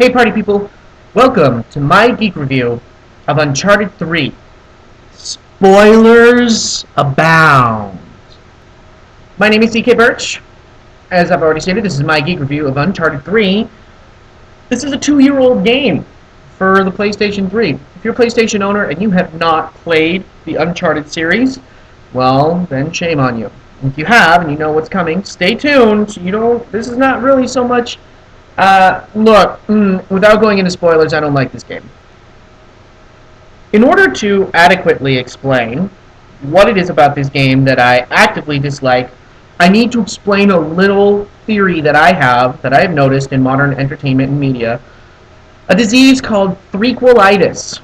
Hey party people, welcome to my geek review of Uncharted 3. Spoilers abound. My name is DK Birch. As I've already stated, this is my geek review of Uncharted 3. This is a 2-year-old game for the PlayStation 3. If you're a PlayStation owner and you have not played the Uncharted series, well, then shame on you. If you have and you know what's coming, stay tuned. This is not really so much without going into spoilers, I don't like this game. In order to adequately explain what it is about this game that I actively dislike, I need to explain a little theory that I have noticed in modern entertainment and media, a disease called threequelitis.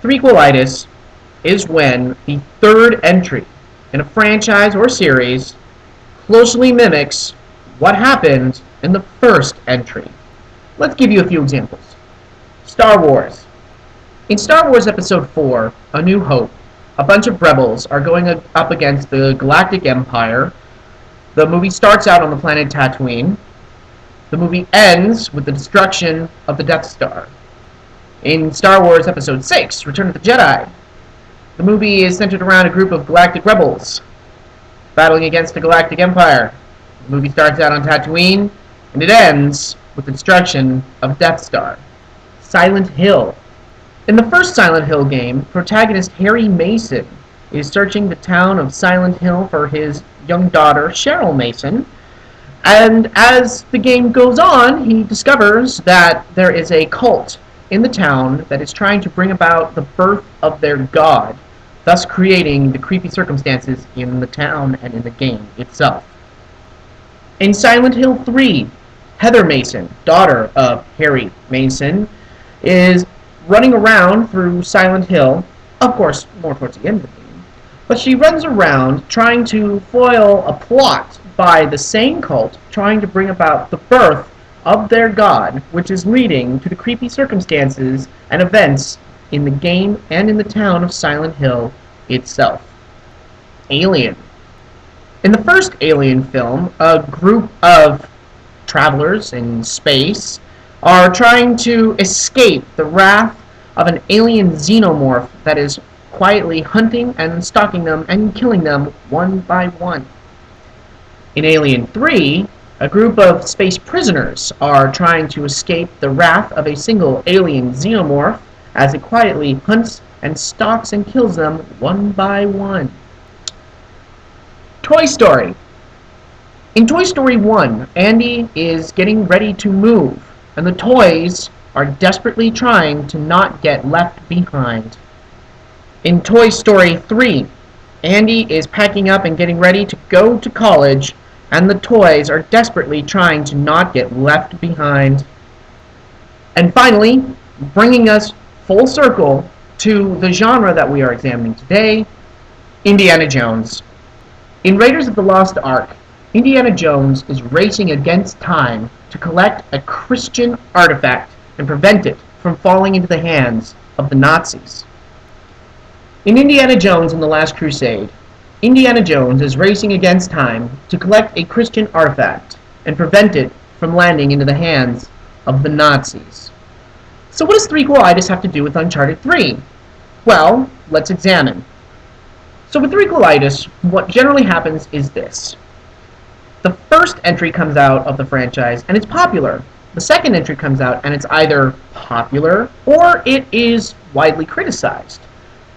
Threequelitis is when the third entry in a franchise or series closely mimics what happened in the first entry. Let's give you a few examples. Star Wars. In Star Wars Episode 4, A New Hope, a bunch of rebels are going up against the Galactic Empire. The movie starts out on the planet Tatooine. The movie ends with the destruction of the Death Star. In Star Wars Episode 6, Return of the Jedi, the movie is centered around a group of galactic rebels battling against the Galactic Empire. The movie starts out on Tatooine, and it ends with the destruction of Death Star. Silent Hill. In the first Silent Hill game, protagonist Harry Mason is searching the town of Silent Hill for his young daughter, Cheryl Mason, and as the game goes on, he discovers that there is a cult in the town that is trying to bring about the birth of their god, thus creating the creepy circumstances in the town and in the game itself. In Silent Hill 3, Heather Mason, daughter of Harry Mason, is running around through Silent Hill, of course, more towards the end of the game, but she runs around trying to foil a plot by the same cult trying to bring about the birth of their god, which is leading to the creepy circumstances and events in the game and in the town of Silent Hill itself. Alien. In the first Alien film, a group of travelers in space are trying to escape the wrath of an alien xenomorph that is quietly hunting and stalking them and killing them one by one. In Alien 3, a group of space prisoners are trying to escape the wrath of a single alien xenomorph as it quietly hunts and stalks and kills them one by one. Toy Story. In Toy Story 1, Andy is getting ready to move, and the toys are desperately trying to not get left behind. In Toy Story 3, Andy is packing up and getting ready to go to college, and the toys are desperately trying to not get left behind. And finally, bringing us full circle to the genre that we are examining today, Indiana Jones. In Raiders of the Lost Ark, Indiana Jones is racing against time to collect a Christian artifact and prevent it from falling into the hands of the Nazis. In Indiana Jones and the Last Crusade, Indiana Jones is racing against time to collect a Christian artifact and prevent it from landing into the hands of the Nazis. So what does threequelitis have to do with Uncharted 3? Well, let's examine. So with threequelitis, what generally happens is this. The first entry comes out of the franchise and it's popular. The second entry comes out and it's either popular or it is widely criticized.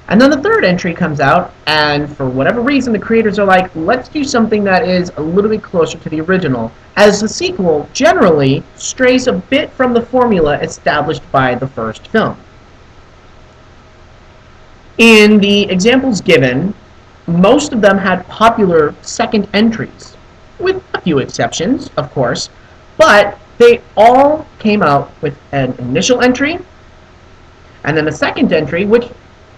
And then the third entry comes out and for whatever reason the creators are like, let's do something that is a little bit closer to the original, as the sequel generally strays a bit from the formula established by the first film. In the examples given, most of them had popular second entries, with a few exceptions, of course, but they all came out with an initial entry, and then a second entry, which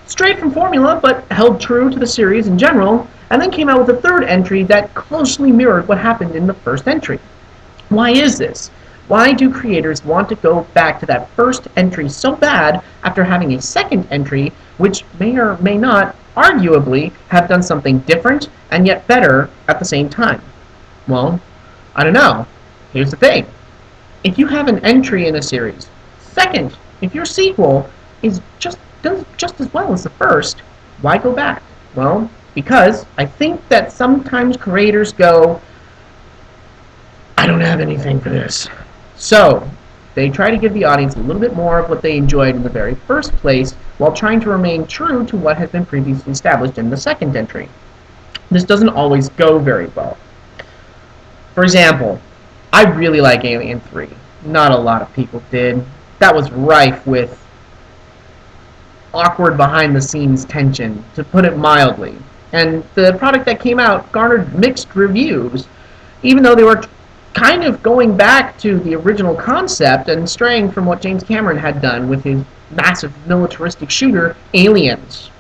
strayed from formula but held true to the series in general, and then came out with a third entry that closely mirrored what happened in the first entry. Why is this? Why do creators want to go back to that first entry so bad after having a second entry which may or may not, arguably, have done something different and yet better at the same time? Well, I don't know. Here's the thing. If you have an entry in a series Second, if your sequel does just as well as the first, why go back? Well, because I think that sometimes creators go, I don't have anything for this. So, they try to give the audience a little bit more of what they enjoyed in the very first place while trying to remain true to what has been previously established in the second entry. This doesn't always go very well. For example, I really like Alien 3. Not a lot of people did. That was rife with awkward behind-the-scenes tension, to put it mildly. And the product that came out garnered mixed reviews, even though they were kind of going back to the original concept and straying from what James Cameron had done with his massive militaristic shooter, Aliens.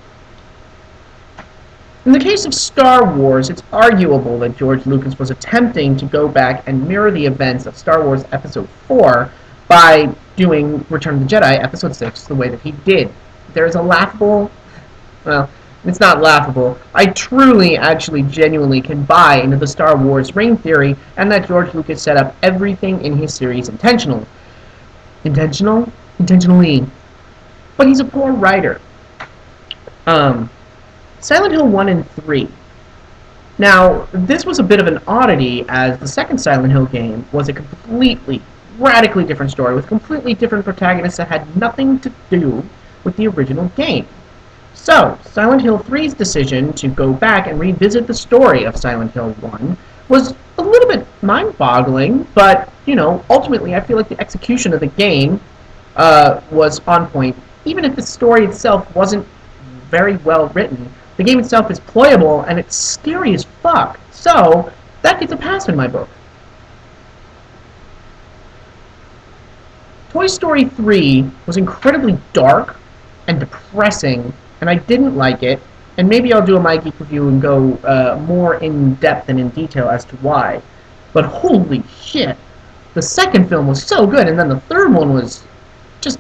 In the case of Star Wars, it's arguable that George Lucas was attempting to go back and mirror the events of Star Wars Episode 4 by doing Return of the Jedi Episode 6 the way that he did. There's a laughable, well, it's not laughable. I truly, actually, genuinely can buy into the Star Wars ring theory and that George Lucas set up everything in his series intentionally. Intentionally. But he's a poor writer. Silent Hill 1 and 3. Now, this was a bit of an oddity, as the second Silent Hill game was a completely, radically different story with completely different protagonists that had nothing to do with the original game. So, Silent Hill 3's decision to go back and revisit the story of Silent Hill 1 was a little bit mind-boggling, but, ultimately I feel like the execution of the game was on point. Even if the story itself wasn't very well written, the game itself is playable and it's scary as fuck. So, that gets a pass in my book. Toy Story 3 was incredibly dark and depressing, and I didn't like it, and maybe I'll do a My Geek review and go more in depth and in detail as to why. But holy shit, the second film was so good, and then the third one was just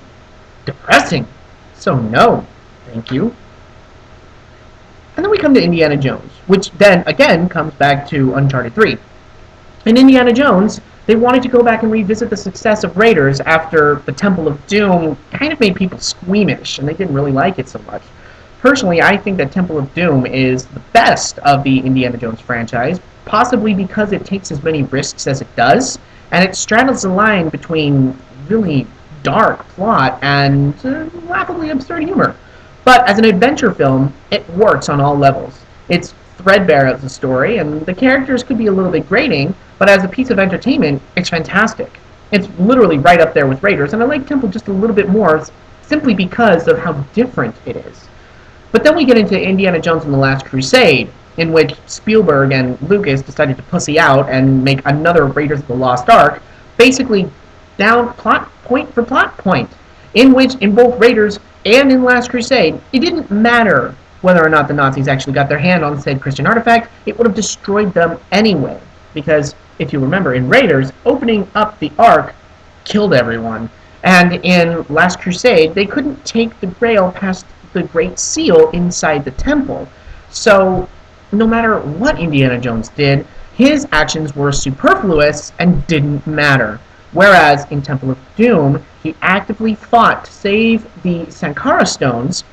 depressing. So no, thank you. And then we come to Indiana Jones, which then, again, comes back to Uncharted 3. In Indiana Jones, they wanted to go back and revisit the success of Raiders after the Temple of Doom kind of made people squeamish, and they didn't really like it so much. Personally, I think that Temple of Doom is the best of the Indiana Jones franchise, possibly because it takes as many risks as it does, and it straddles the line between really dark plot and laughably absurd humor. But as an adventure film, it works on all levels. It's threadbare as a story, and the characters could be a little bit grating, but as a piece of entertainment, it's fantastic. It's literally right up there with Raiders, and I like Temple just a little bit more simply because of how different it is. But then we get into Indiana Jones and the Last Crusade, in which Spielberg and Lucas decided to pussy out and make another Raiders of the Lost Ark, basically down plot point for plot point, in which in both Raiders and in Last Crusade, it didn't matter whether or not the Nazis actually got their hand on said Christian artifact, it would have destroyed them anyway. Because, if you remember, in Raiders, opening up the Ark killed everyone. And in Last Crusade, they couldn't take the Grail past the Great Seal inside the temple. So, no matter what Indiana Jones did, his actions were superfluous and didn't matter. Whereas in Temple of Doom, he actively fought to save the Sankara stones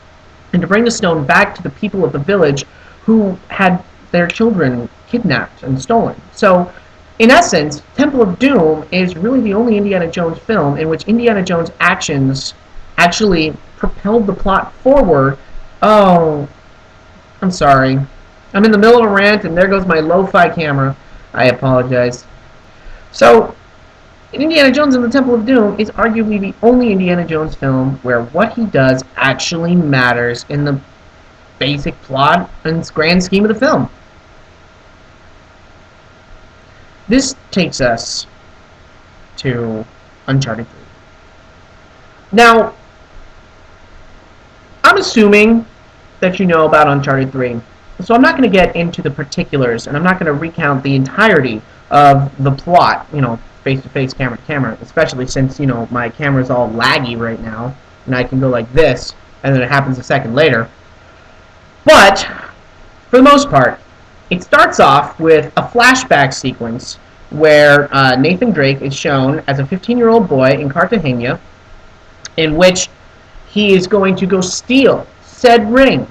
and to bring the stone back to the people of the village who had their children kidnapped and stolen. So, in essence, Temple of Doom is really the only Indiana Jones film in which Indiana Jones' actions actually propelled the plot forward. Oh, I'm sorry. I'm in the middle of a rant, and there goes my lo-fi camera. I apologize. So, Indiana Jones and the Temple of Doom is arguably the only Indiana Jones film where what he does actually matters in the basic plot and grand scheme of the film. This takes us to Uncharted 3. Now, I'm assuming that you know about Uncharted 3, so I'm not going to get into the particulars, and I'm not going to recount the entirety of the plot, face-to-face, camera-to-camera, especially since, my camera's all laggy right now, and I can go like this, and then it happens a second later. But, for the most part, it starts off with a flashback sequence where Nathan Drake is shown as a 15-year-old boy in Cartagena, in which he is going to go steal said ring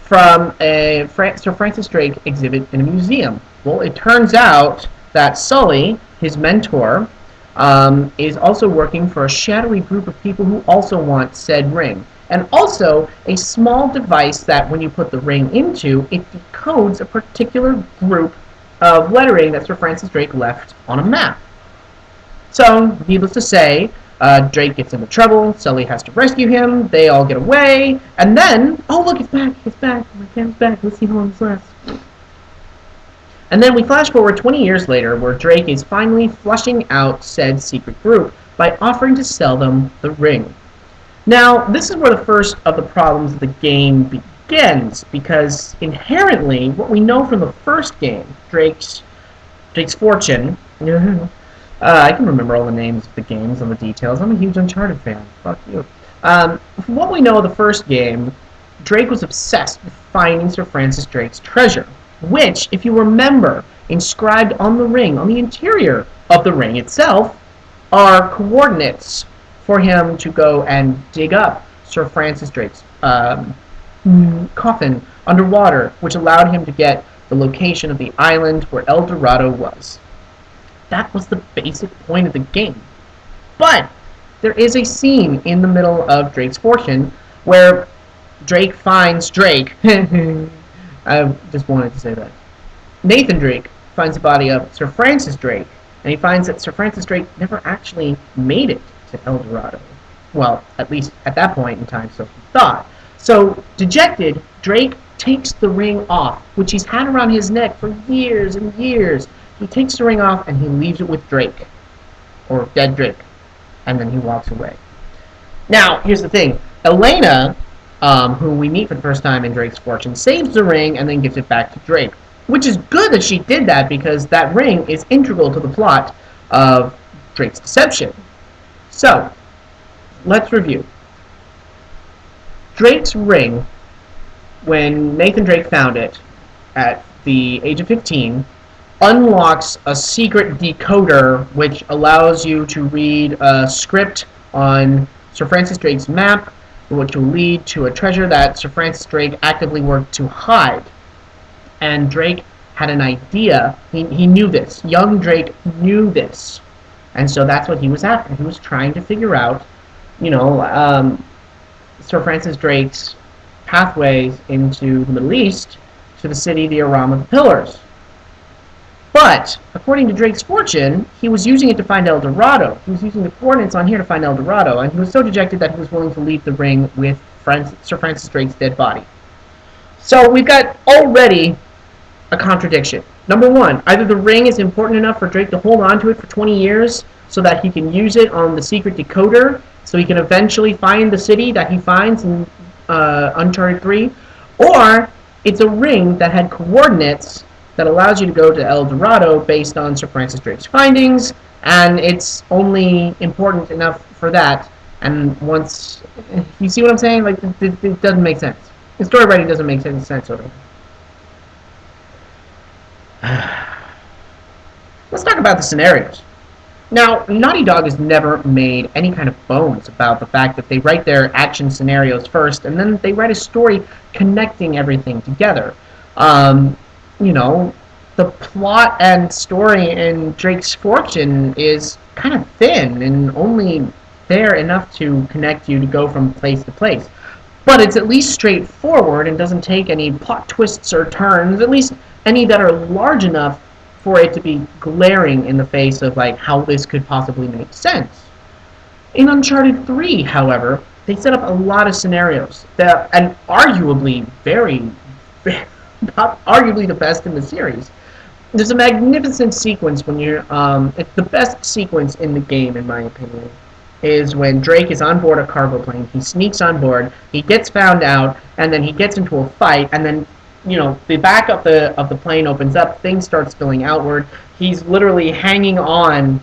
from a Sir Francis Drake exhibit in a museum. Well, it turns out that Sully, his mentor, is also working for a shadowy group of people who also want said ring. And also a small device that when you put the ring into, it decodes a particular group of lettering that Sir Francis Drake left on a map. So, needless to say, Drake gets into trouble, Sully has to rescue him, they all get away, and then, oh look, it's back, my cam's back, let's see how long this lasts. And then we flash forward 20 years later, where Drake is finally flushing out said secret group by offering to sell them the ring. Now, this is where the first of the problems of the game begins, because inherently, what we know from the first game, Drake's Fortune, I can remember all the names of the games and the details. I'm a huge Uncharted fan. Fuck you. From what we know of the first game, Drake was obsessed with finding Sir Francis Drake's treasure, which, if you remember, inscribed on the ring, on the interior of the ring itself, are coordinates for him to go and dig up Sir Francis Drake's coffin underwater, which allowed him to get the location of the island where El Dorado was. That was the basic point of the game. But there is a scene in the middle of Drake's Fortune where Drake finds Drake. I just wanted to say that. Nathan Drake finds the body of Sir Francis Drake, and he finds that Sir Francis Drake never actually made it to El Dorado. Well, at least at that point in time, so he thought. So, dejected, Drake takes the ring off, which he's had around his neck for years and years. He takes the ring off and he leaves it with Drake, or dead Drake, and then he walks away. Now, here's the thing. Elena, who we meet for the first time in Drake's Fortune, saves the ring and then gives it back to Drake, which is good that she did that because that ring is integral to the plot of Drake's deception. So, let's review. Drake's ring, when Nathan Drake found it at the age of 15, unlocks a secret decoder which allows you to read a script on Sir Francis Drake's map, which will lead to a treasure that Sir Francis Drake actively worked to hide. And Drake had an idea. He knew this. Young Drake knew this. And so that's what he was after. He was trying to figure out, Sir Francis Drake's pathways into the Middle East to the city, the Aram of the Pillars. But, according to Drake's Fortune, he was using it to find El Dorado. He was using the coordinates on here to find El Dorado, and he was so dejected that he was willing to leave the ring with Sir Francis Drake's dead body. So we've got already a contradiction. Number one, either the ring is important enough for Drake to hold on to it for 20 years so that he can use it on the secret decoder, so he can eventually find the city that he finds in Uncharted 3, or it's a ring that had coordinates that allows you to go to El Dorado based on Sir Francis Drake's findings, and it's only important enough for that. And once you see what I'm saying, like it doesn't make sense. The story writing doesn't make any sense over here. Let's talk about the scenarios. Now, Naughty Dog has never made any kind of bones about the fact that they write their action scenarios first, and then they write a story connecting everything together. The plot and story in Drake's Fortune is kind of thin and only there enough to connect you to go from place to place. But it's at least straightforward and doesn't take any plot twists or turns, at least any that are large enough for it to be glaring in the face of like how this could possibly make sense. In Uncharted 3, however, they set up a lot of scenarios that, and arguably arguably the best in the series. There's a magnificent sequence when you're, it's the best sequence in the game, in my opinion, is when Drake is on board a cargo plane. He sneaks on board, he gets found out, and then he gets into a fight, and then, the back of the plane opens up, things start spilling outward. He's literally hanging on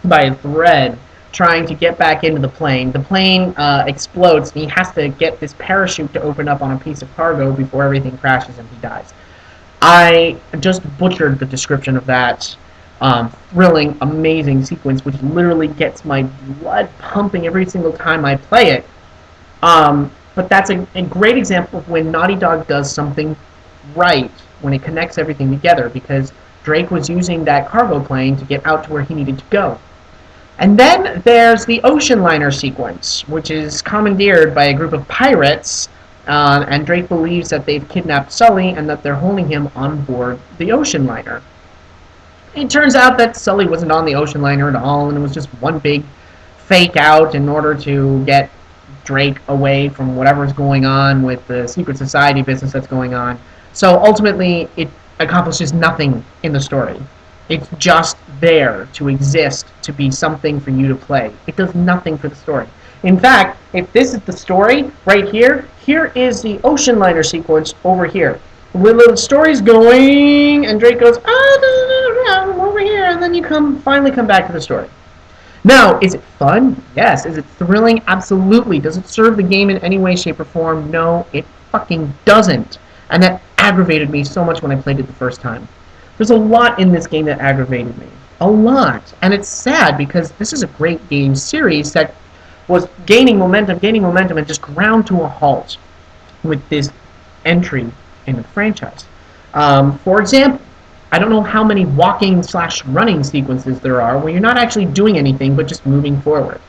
by a thread, trying to get back into the plane. The plane explodes, and he has to get this parachute to open up on a piece of cargo before everything crashes and he dies. I just butchered the description of that thrilling, amazing sequence, which literally gets my blood pumping every single time I play it. But that's a great example of when Naughty Dog does something right, when it connects everything together, because Drake was using that cargo plane to get out to where he needed to go. And then there's the ocean liner sequence, which is commandeered by a group of pirates, and Drake believes that they've kidnapped Sully and that they're holding him on board the ocean liner. It turns out that Sully wasn't on the ocean liner at all, and it was just one big fake out in order to get Drake away from whatever's going on with the secret society business that's going on. So ultimately, it accomplishes nothing in the story. It's just there to exist, to be something for you to play. It does nothing for the story. In fact, if this is the story right here, here is the ocean liner sequence over here. Where the story's going, and Drake goes, I'm over here, and then you finally come back to the story. Now, is it fun? Yes. Is it thrilling? Absolutely. Does it serve the game in any way, shape, or form? No, it fucking doesn't. And that aggravated me so much when I played it the first time. There's a lot in this game that aggravated me. A lot. And it's sad because this is a great game series that was gaining momentum, and just ground to a halt with this entry in the franchise. For example, I don't know how many walking/running sequences there are where you're not actually doing anything but just moving forward.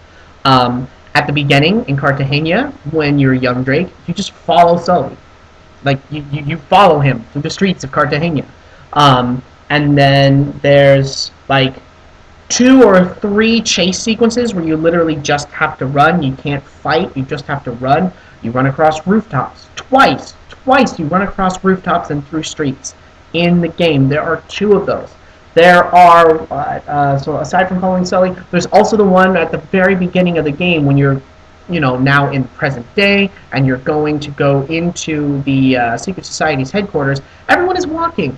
At the beginning in Cartagena, when you're young Drake, you just follow Sully. Like, you follow him through the streets of Cartagena. And then there's like 2 or 3 chase sequences where you literally just have to run. You can't fight, you just have to run. You run across rooftops. Twice you run across rooftops and through streets in the game. There are 2 of those. There are, so aside from following Sully, there's also the one at the very beginning of the game when you're, now in present day, and you're going to go into the Secret Society's headquarters. Everyone is walking.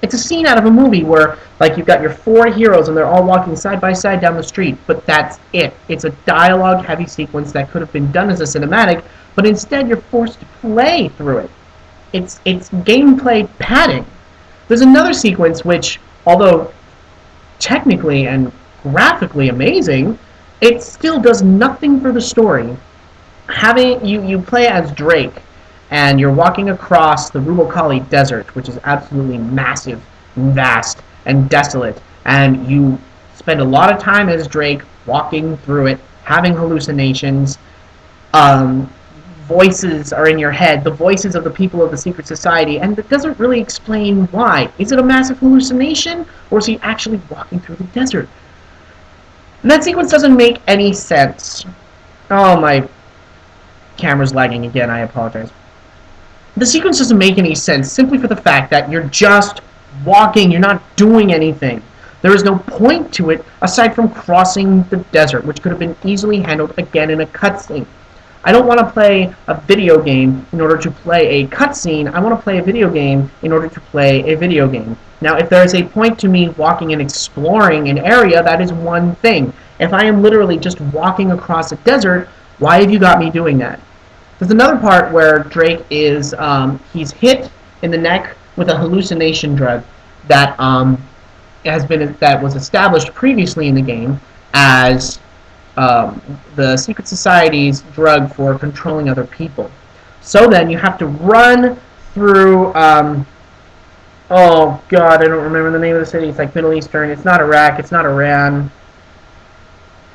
It's a scene out of a movie where, like, you've got your 4 heroes and they're all walking side by side down the street, but that's it. It's a dialogue-heavy sequence that could have been done as a cinematic, but instead you're forced to play through it. It's gameplay padding. There's another sequence which, although technically and graphically amazing, it still does nothing for the story. You play as Drake, and you're walking across the Rubicali Desert, which is absolutely massive, vast, and desolate, and you spend a lot of time as Drake walking through it, having hallucinations. Voices are in your head, the voices of the people of the secret society, and it doesn't really explain why. Is it a massive hallucination, or is he actually walking through the desert? And that sequence doesn't make any sense. Oh, my camera's lagging again, I apologize. The sequence doesn't make any sense simply for the fact that you're just walking, you're not doing anything. There is no point to it aside from crossing the desert, which could have been easily handled again in a cutscene. I don't want to play a video game in order to play a cutscene. I want to play a video game in order to play a video game. Now, if there is a point to me walking and exploring an area, that is one thing. If I am literally just walking across a desert, why have you got me doing that? There's another part where Drake is, he's hit in the neck with a hallucination drug that that was established previously in the game as the Secret Society's drug for controlling other people. So then you have to run through, oh god, I don't remember the name of the city. It's like Middle Eastern. It's not Iraq. It's not Iran.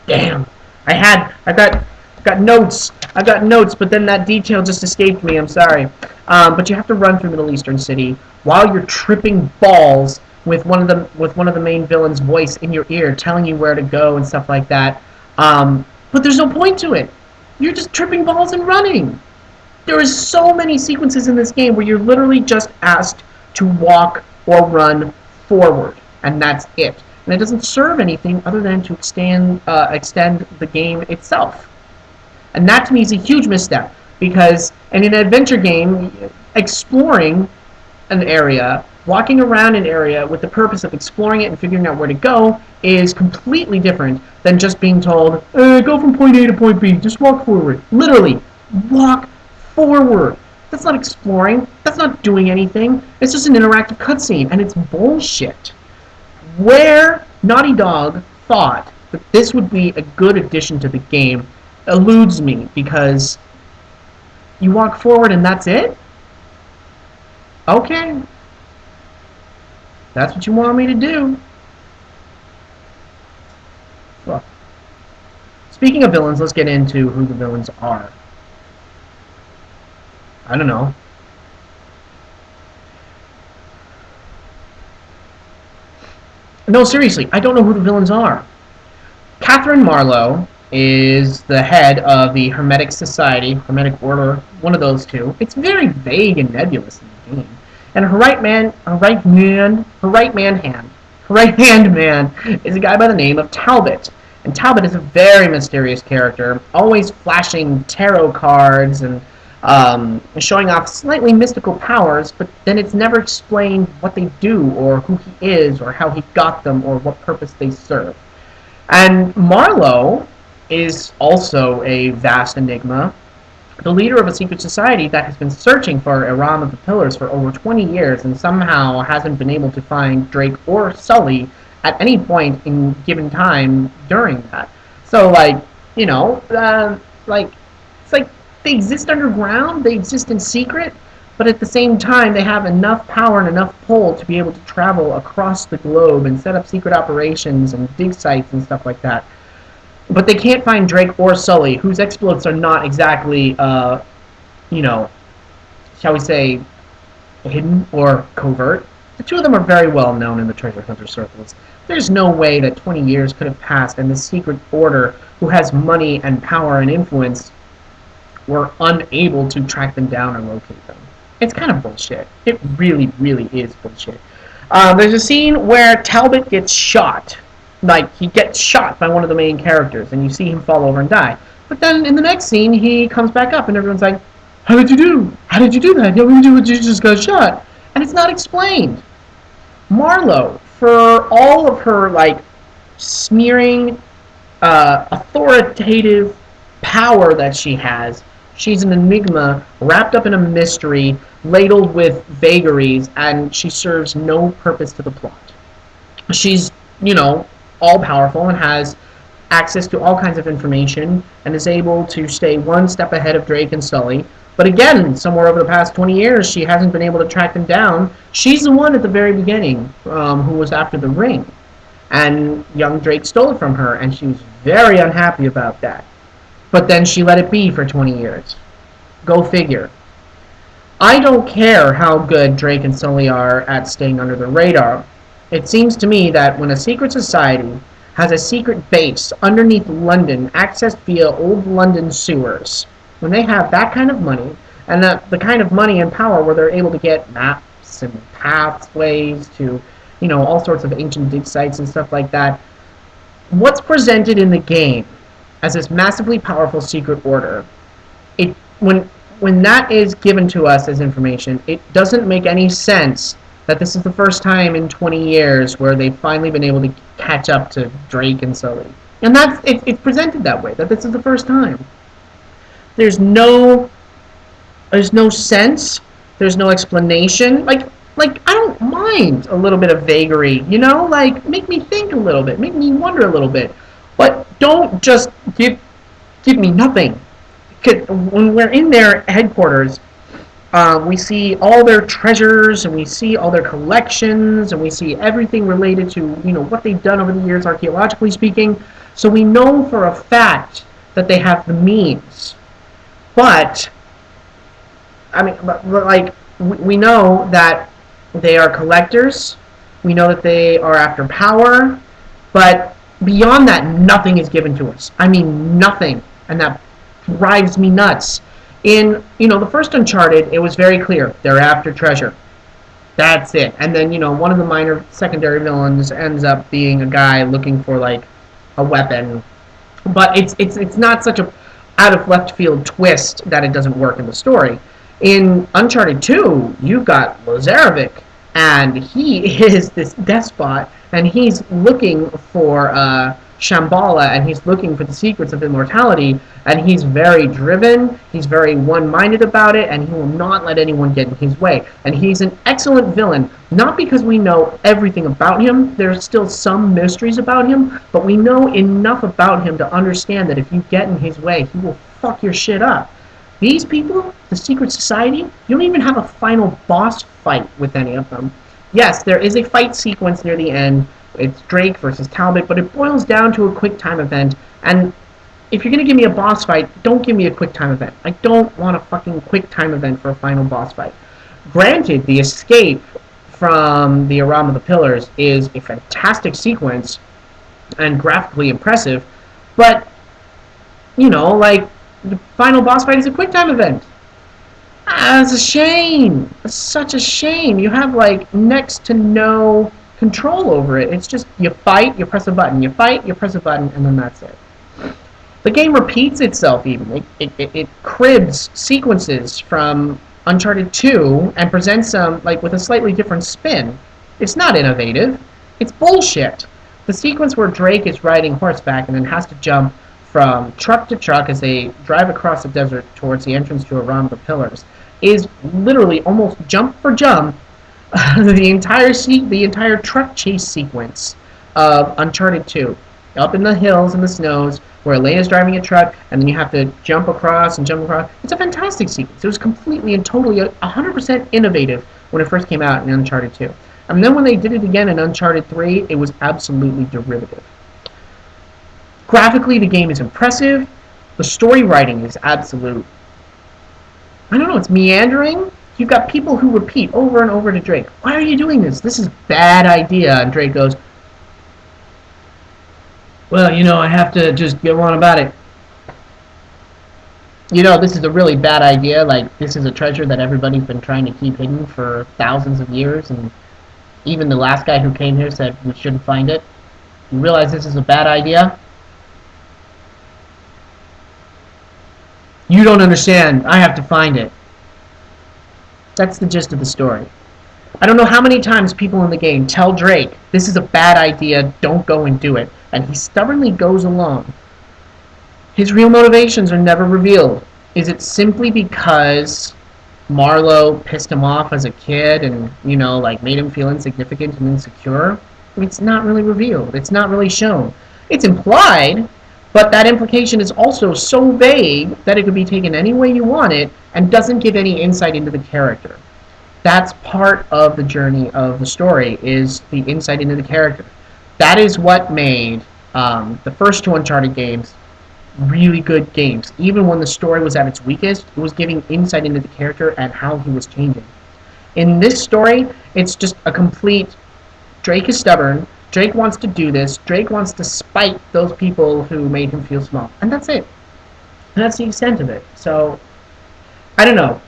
Damn. I've got notes. I've got notes, but then that detail just escaped me. I'm sorry. But you have to run through Middle Eastern city while you're tripping balls with one of the main villain's voice in your ear, telling you where to go and stuff like that. But there's no point to it. You're just tripping balls and running. There is so many sequences in this game where you're literally just asked to walk or run forward, and that's it. And it doesn't serve anything other than to extend the game itself. And that to me is a huge misstep, because in an adventure game, exploring an area, walking around an area with the purpose of exploring it and figuring out where to go is completely different than just being told, go from point A to point B, just walk forward. Literally, walk forward. That's not exploring. That's not doing anything. It's just an interactive cutscene, and it's bullshit. Where Naughty Dog thought that this would be a good addition to the game eludes me, because you walk forward and that's it? Okay. That's what you want me to do. Well, speaking of villains, let's get into who the villains are. I don't know. No, seriously, I don't know who the villains are. Catherine Marlowe is the head of the Hermetic Society, Hermetic Order, one of those two. It's very vague and nebulous in the game. And her right hand man is a guy by the name of Talbot. And Talbot is a very mysterious character, always flashing tarot cards and showing off slightly mystical powers, but then it's never explained what they do, or who he is, or how he got them, or what purpose they serve. And Marlowe is also a vast enigma, the leader of a secret society that has been searching for Iram of the Pillars for over 20 years and somehow hasn't been able to find Drake or Sully at any point in given time during that. So, like, you know, it's like they exist underground, they exist in secret, but at the same time they have enough power and enough pull to be able to travel across the globe and set up secret operations and dig sites and stuff like that. But they can't find Drake or Sully, whose exploits are not exactly, you know, shall we say, hidden or covert. The two of them are very well known in the treasure hunter circles. There's no way that 20 years could have passed and the secret order, who has money and power and influence, were unable to track them down or locate them. It's kind of bullshit. It really, really is bullshit. There's a scene where Talbot gets shot. Like, he gets shot by one of the main characters, and you see him fall over and die. But then in the next scene, he comes back up, and everyone's like, how did you do? How did you do that? You just got shot. And it's not explained. Marlowe, for all of her, like, smearing, authoritative power that she has, she's an enigma wrapped up in a mystery, ladled with vagaries, and she serves no purpose to the plot. She's, you know, all-powerful and has access to all kinds of information and is able to stay one step ahead of Drake and Sully. But again, somewhere over the past 20 years, she hasn't been able to track them down. She's the one at the very beginning who was after the ring. And young Drake stole it from her, and she was very unhappy about that. But then she let it be for 20 years. Go figure. I don't care how good Drake and Sully are at staying under the radar. It seems to me that when a secret society has a secret base underneath London, accessed via old London sewers, when they have that kind of money, and the kind of money and power where they're able to get maps and pathways to, you know, all sorts of ancient dig sites and stuff like that, what's presented in the game as this massively powerful secret order, when that is given to us as information, it doesn't make any sense that this is the first time in 20 years where they've finally been able to catch up to Drake and Sully. And it's presented that way, that this is the first time. There's no sense, there's no explanation. Like I don't mind a little bit of vagary, you know? Like, make me think a little bit, make me wonder a little bit. But don't just give me nothing. When we're in their headquarters, we see all their treasures, and we see all their collections, and we see everything related to, you know, what they've done over the years, archaeologically speaking. So we know for a fact that they have the means. But, I mean, like, we know that they are collectors. We know that they are after power. But beyond that, nothing is given to us. I mean, nothing. And that drives me nuts. In, you know, the first Uncharted, it was very clear. They're after treasure. That's it. And then, you know, one of the minor secondary villains ends up being a guy looking for, like, a weapon. But it's not such a out of left field twist that it doesn't work in the story. In Uncharted 2, you've got Lazarevic, and he is this despot, and he's looking for Shambhala, and he's looking for the secrets of immortality, and he's very driven, he's very one-minded about it, and he will not let anyone get in his way. And he's an excellent villain, not because we know everything about him, there's still some mysteries about him, but we know enough about him to understand that if you get in his way, he will fuck your shit up. These people, the Secret Society, you don't even have a final boss fight with any of them. Yes, there is a fight sequence near the end. It's Drake versus Talbot, but it boils down to a quick time event. And if you're going to give me a boss fight, don't give me a quick time event. I don't want a fucking quick time event for a final boss fight. Granted, the escape from the Aram of the Pillars is a fantastic sequence and graphically impressive, but, you know, like, the final boss fight is a quick time event. It's a shame. It's such a shame. You have, like, next to no control over it. It's just you fight, you press a button, you fight, you press a button, and then that's it. The game repeats itself even. It cribs sequences from Uncharted 2 and presents them like with a slightly different spin. It's not innovative. It's bullshit. The sequence where Drake is riding horseback and then has to jump from truck to truck as they drive across the desert towards the entrance to Aram the Pillars is literally almost jump for jump the entire truck chase sequence of Uncharted 2. Up in the hills and the snows, where Elena's driving a truck, and then you have to jump across and jump across. It's a fantastic sequence. It was completely and totally 100% innovative when it first came out in Uncharted 2. And then when they did it again in Uncharted 3, it was absolutely derivative. Graphically, the game is impressive. The story writing is absolute. I don't know, it's meandering. You've got people who repeat over and over to Drake, why are you doing this? This is a bad idea. And Drake goes, well, you know, I have to just get on about it. You know, this is a really bad idea. Like, this is a treasure that everybody's been trying to keep hidden for thousands of years. And even the last guy who came here said we shouldn't find it. You realize this is a bad idea? You don't understand. I have to find it. That's the gist of the story. I don't know how many times people in the game tell Drake, this is a bad idea, don't go and do it. And he stubbornly goes along. His real motivations are never revealed. Is it simply because Marlowe pissed him off as a kid and, you know, like made him feel insignificant and insecure? It's not really revealed. It's not really shown. It's implied, but that implication is also so vague that it could be taken any way you want it and doesn't give any insight into the character. That's part of the journey of the story, is the insight into the character. That is what made the first two Uncharted games really good games. Even when the story was at its weakest, it was giving insight into the character and how he was changing. In this story, it's just a complete, Drake is stubborn, Drake wants to do this, Drake wants to spite those people who made him feel small. And that's it. And that's the extent of it. So, I don't know.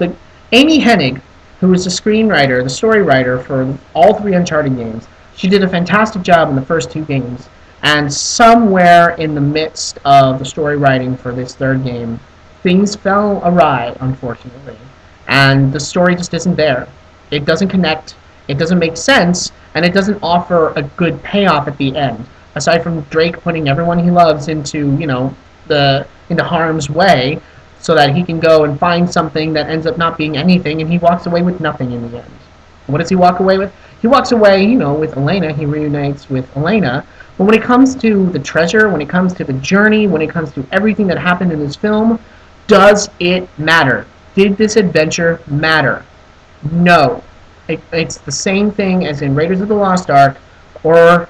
Amy Hennig, who is the screenwriter, the story writer for all three Uncharted games, she did a fantastic job in the first two games. And somewhere in the midst of the story writing for this third game, things fell awry, unfortunately. And the story just isn't there. It doesn't connect, it doesn't make sense, and it doesn't offer a good payoff at the end. Aside from Drake putting everyone he loves into, you know, into harm's way, so that he can go and find something that ends up not being anything, and he walks away with nothing in the end. What does he walk away with? He walks away, you know, with Elena. He reunites with Elena. But when it comes to the treasure, when it comes to the journey, when it comes to everything that happened in this film, does it matter? Did this adventure matter? No. It's the same thing as in Raiders of the Lost Ark or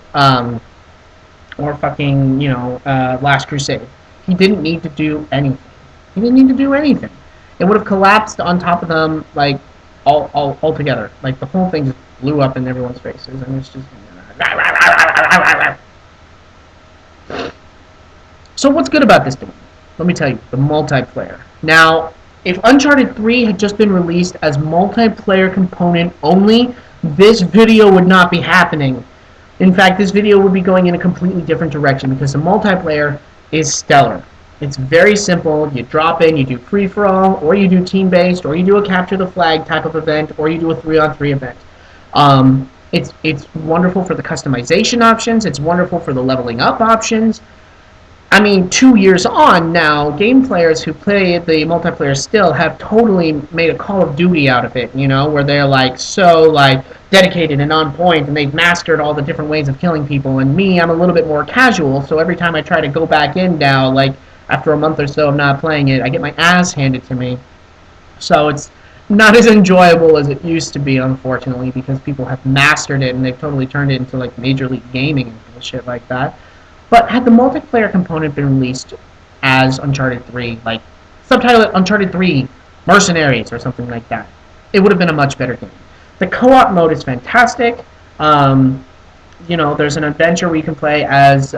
fucking, you know, Last Crusade. He didn't need to do anything. He didn't need to do anything. It would have collapsed on top of them, like, all together. Like, the whole thing just blew up in everyone's faces, and it's just... So what's good about this game? Let me tell you, the multiplayer. Now, if Uncharted 3 had just been released as multiplayer component only, this video would not be happening. In fact, this video would be going in a completely different direction because the multiplayer is stellar. It's very simple. You drop in, you do free-for-all, or you do team-based, or you do a capture the flag type of event, or you do a 3-on-3 event. It's wonderful for the customization options. It's wonderful for the leveling up options. I mean, 2 years on now, game players who play the multiplayer still have totally made a Call of Duty out of it, where they're like so like dedicated and on point and they've mastered all the different ways of killing people. And me, I'm a little bit more casual, so every time I try to go back in now, like after a month or so of not playing it, I get my ass handed to me. So it's not as enjoyable as it used to be, unfortunately, because people have mastered it and they've totally turned it into like Major League Gaming and shit like that. But had the multiplayer component been released as Uncharted 3, like subtitle it Uncharted 3 Mercenaries or something like that, it would have been a much better game. The co-op mode is fantastic. There's an adventure where you can play as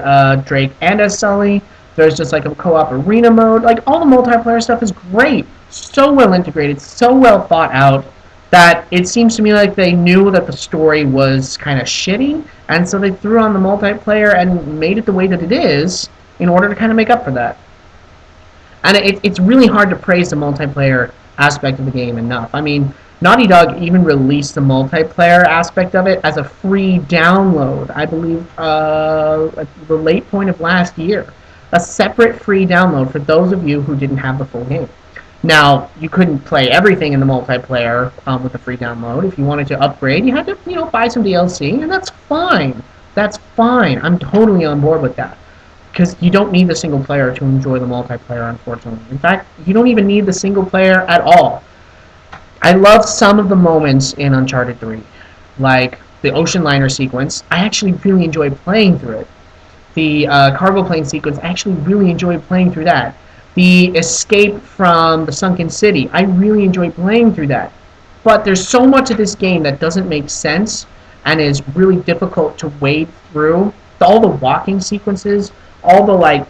Drake and as Sully. There's just like a co-op arena mode. Like all the multiplayer stuff is great. So well integrated, so well thought out that it seems to me like they knew that the story was kind of shitty, and so they threw on the multiplayer and made it the way that it is in order to kind of make up for that. And it's really hard to praise the multiplayer aspect of the game enough. I mean, Naughty Dog even released the multiplayer aspect of it as a free download, I believe, at the late point of last year. A separate free download for those of you who didn't have the full game. Now, you couldn't play everything in the multiplayer with a free download. If you wanted to upgrade, you had to, buy some DLC, and that's fine. That's fine. I'm totally on board with that. Because you don't need the single player to enjoy the multiplayer, unfortunately. In fact, you don't even need the single player at all. I love some of the moments in Uncharted 3. Like the ocean liner sequence. I actually really enjoyed playing through it. The cargo plane sequence, I actually really enjoyed playing through that. The escape from the sunken city, I really enjoyed playing through that. But there's so much of this game that doesn't make sense and is really difficult to wade through. All the walking sequences, all the like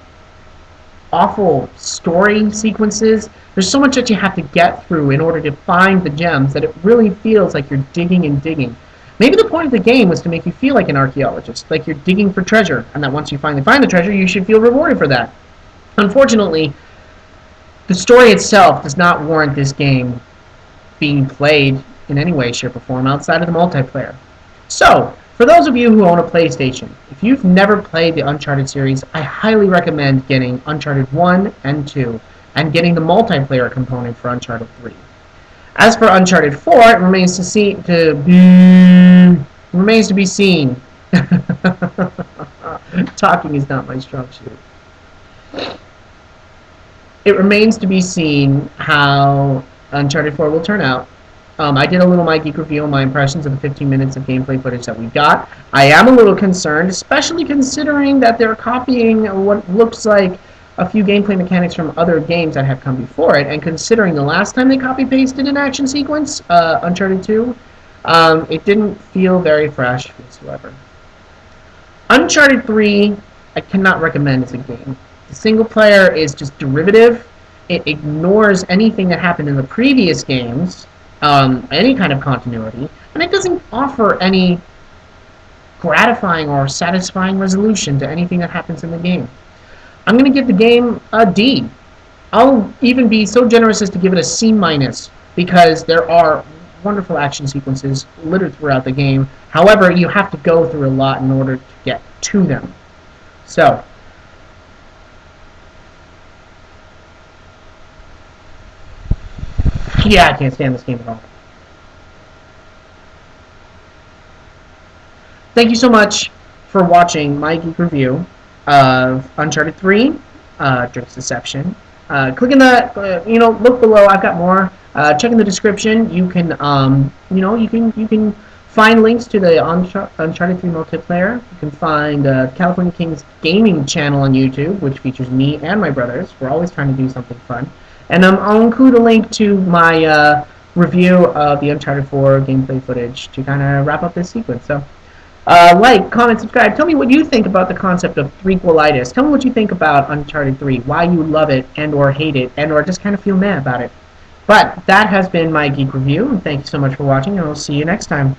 awful story sequences, there's so much that you have to get through in order to find the gems that it really feels like you're digging and digging. Maybe the point of the game was to make you feel like an archaeologist, like you're digging for treasure, and that once you finally find the treasure, you should feel rewarded for that. Unfortunately, the story itself does not warrant this game being played in any way, shape, or form outside of the multiplayer. So, for those of you who own a PlayStation, if you've never played the Uncharted series, I highly recommend getting Uncharted 1 and 2, and getting the multiplayer component for Uncharted 3. As for Uncharted 4, it remains to be seen. Talking is not my strong suit. It remains to be seen how Uncharted 4 will turn out. I did a little My Geek review on my impressions of the 15 minutes of gameplay footage that we got. I am a little concerned, especially considering that they're copying what looks like a few gameplay mechanics from other games that have come before it, and considering the last time they copy-pasted an action sequence, Uncharted 2, it didn't feel very fresh whatsoever. Uncharted 3, I cannot recommend as a game. The single player is just derivative. It ignores anything that happened in the previous games, any kind of continuity, and it doesn't offer any gratifying or satisfying resolution to anything that happens in the game. I'm going to give the game a D. I'll even be so generous as to give it a C-, because there are wonderful action sequences littered throughout the game. However, you have to go through a lot in order to get to them. So, yeah, I can't stand this game at all. Thank you so much for watching my geek review of Uncharted 3, Drake's Deception. Click in the, look below. I've got more. Check in the description. You can, you can find links to the Uncharted 3 multiplayer. You can find California Kings Gaming channel on YouTube, which features me and my brothers. We're always trying to do something fun. And I'll include a link to my review of the Uncharted 4 gameplay footage to kind of wrap up this sequence. So, like, comment, subscribe. Tell me what you think about the concept of threequelitis. Tell me what you think about Uncharted 3, why you love it and or hate it, and or just kind of feel mad about it. But that has been my geek review, and thank you so much for watching, and I'll see you next time.